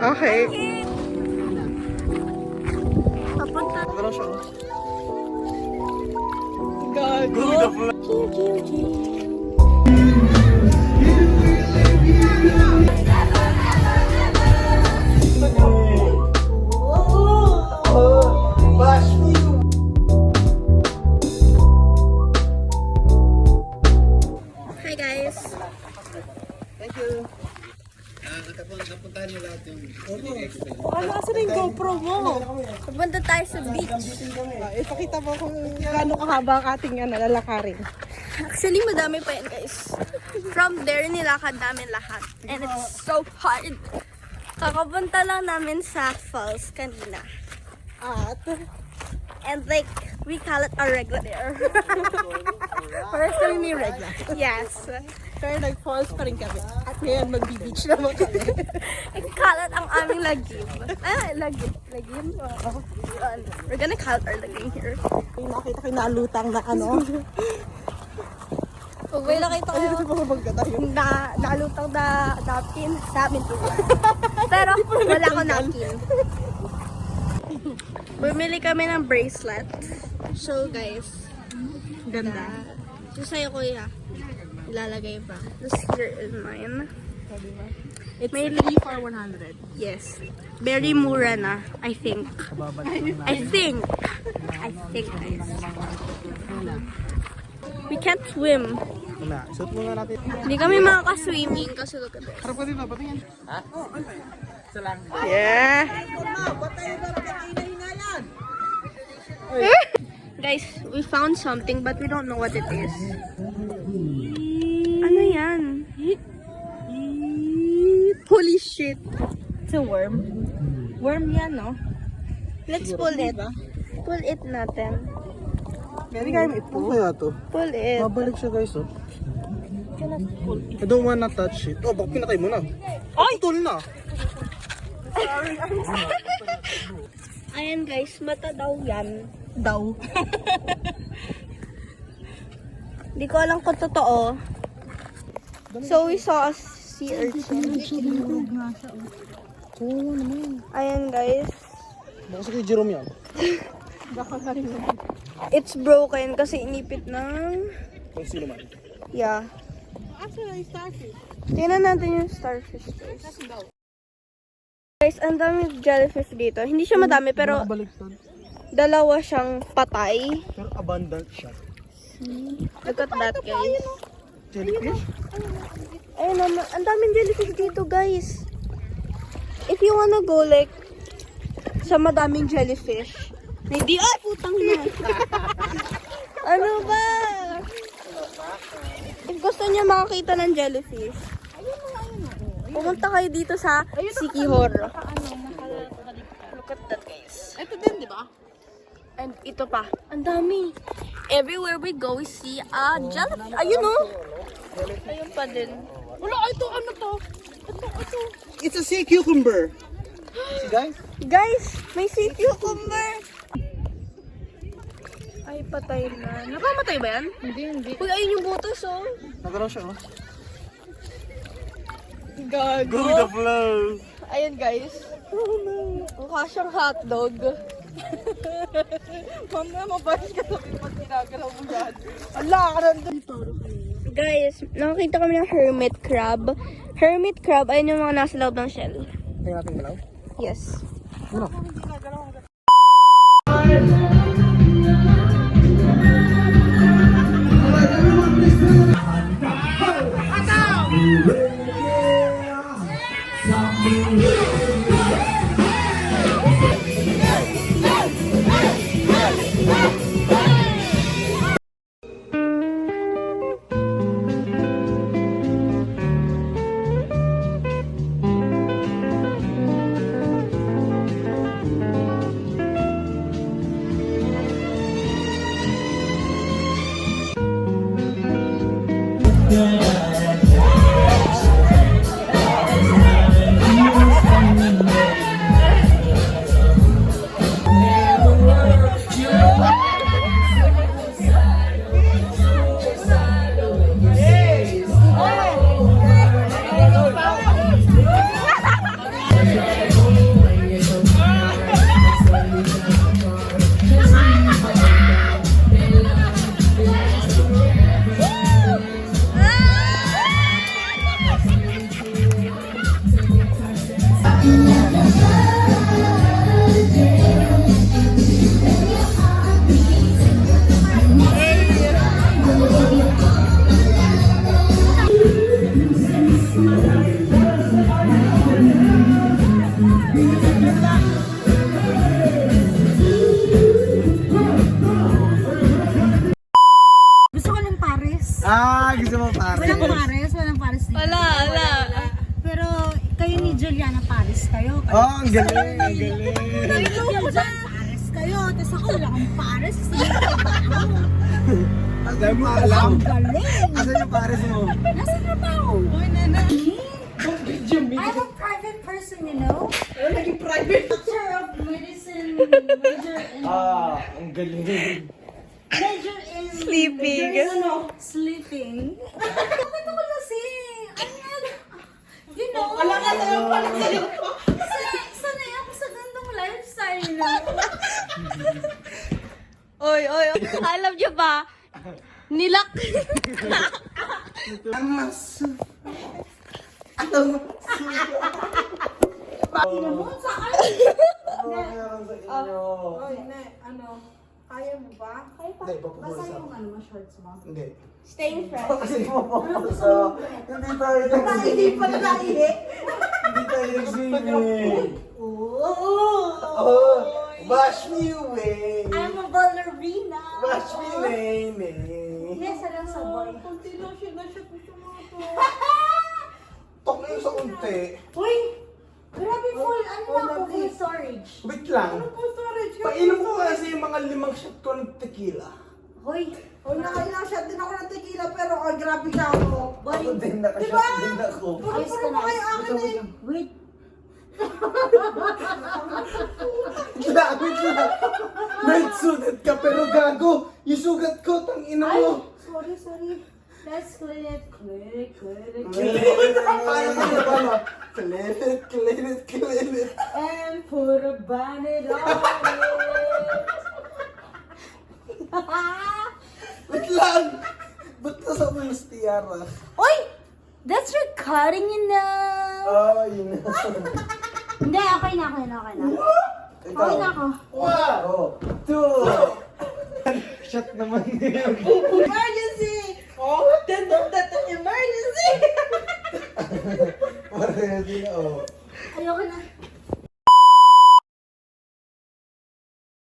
Okay. Papunta. Ano siya? Hi guys. Thank you. Napuntahan niyo lahat yung Asa na yung GoPro mo? Papunta tayo sa beach. Ipakita mo kung gaano kahaba ang ating lalakarin. Actually, madami pa yan guys. From there, nilakad namin lahat. And it's so hard. Kakapunta lang namin sa falls kanina. At And like, we call it a regla there. parang kami may regla. Yes. Pero nag-falls pa rin kami. At ngayon magbi-beach naman kami. We call it ang aming lagim. Lagim. Lagim? Yun. We're gonna call it our lagim here. Yung nakita ko yung nalutang na ano. Pag may nakita kayo, Bumabagka tayo. nalutang na napkin, sa amin to. Pero wala ko napkin. Bumili kami ng bracelet. So guys, Ganda. so sa'yo kuya, ilalagay pa. This here is mine. It's May 3 for 100. Yes. Very mura na, I think. I think guys. We can't swim. Wala. Suot mo nga natin. Hindi kami makaka-swimming kasi look at this. Harap ka dito, patingin. Ha? Isa lang. Yeah. Guys, we found something but we don't know what it is. Ano yan? Holy shit. It's a worm. Worm yan, no? Let's pull it. Pull it natin. Pwede kayo may Ano pull. kaya to? Pull it. Mabalik siya guys, oh. I don't wanna touch it. Oh, baka pinatay mo na. Ay! Putol na! Ayan guys, mata daw yan. Daw. Hindi ko alam kung totoo. So we saw a sea urchin. Oo naman. Ayan guys. Baka sa kay Jerome yan. It's broken kasi inipit ng... Kung sino man. Yeah. Asa na yung starfish? Tingnan natin yung starfish guys. Guys, ang dami jellyfish dito. Hindi siya madami pero Baliktad. dalawa siyang patay. Pero abundant siya. Look at that guys. Jellyfish? Ayun naman, ang daming jellyfish dito guys. If you wanna go like sa madaming jellyfish, hindi, ay putang na. Ano ba? If gusto niyo makakita ng jellyfish, pumunta kayo dito sa Sikihor. Look at that guys. Ito din, di ba? And ito pa, ang dami. Everywhere we go, we see a jellyfish. Ayun o. Ayun pa din. Wala, ito, ano to? Ito. It's a sea cucumber. See guys? Guys, may sea cucumber. Ay, patay na. Nakamatay ba yan? Hindi. Uy, ayun yung butos oh. Nagano siya, oh. Gago. Go with the flow. Ayun guys. Mukha siyang hotdog. Mamaya mabalis ka sabi pag ginagalaw mo yan. Ala, ka nandun. Guys, nakakita kami ng hermit crab. Hermit crab, ayun yung mga nasa loob ng shell. Tingnan natin galaw. Yes. Ano? sana Paris kayo. Oh, ang galing, ang galing. Kayo dyan, Paris kayo. Tapos ako wala akong Paris. Alam mo, alam. Galing! Asan yung pares mo? Nasa trabaho. Uy, nana. I'm a private person, you know? Ano naging private? Doctor of medicine, major in... Ang galing. Major in... Sleeping. Sleeping. Bakit ako lasing? You know? Wala ka tayo pala sa'yo. Sanay ako sa gandong lifestyle na. Oy, alam niyo ba? Nilak. Ang mas... Uy, ne, ano? Kaya mo ba? Hindi, papapulsa. Basta yung ano mo, shorts mo. Hindi. Staying fresh. Kasi papapulsa. Hindi tayo Hindi pala naihi. Hindi tayo nag-swimming. Oo. Bash me away. I'm a ballerina. Bash me, nene. Yes, alam sa boy. Kunti lang siya na siya gusto mo ito. Tok na yung sa unti. Uy! Grabe full, ano na ako, full storage. Wait lang. Ano po storage ka? Painom ko kasi yung mga 5 shot ko ng tequila. Hoy! Uy, nakailang shot din ako ng tequila pero grabe siya ako. Ako din, nakashot din ako. Ayos ka Puro na. pa kayo akin eh. Wait! Wait lang. May sugat ka pero gago. Yung sugat ko, tang ina mo. Sorry. Let's clean it. Paano? Clean it. And put a bonnet on it. Wait lang. Ba't nasa mo yung tiara? Uy! That's recording, you know. Oh, yun na. Hindi, okay na. Okay na ako. 1, 2. Shot naman yun. Emergency! Oh, then that's an emergency! Pareho din na, oh. Ayoko na.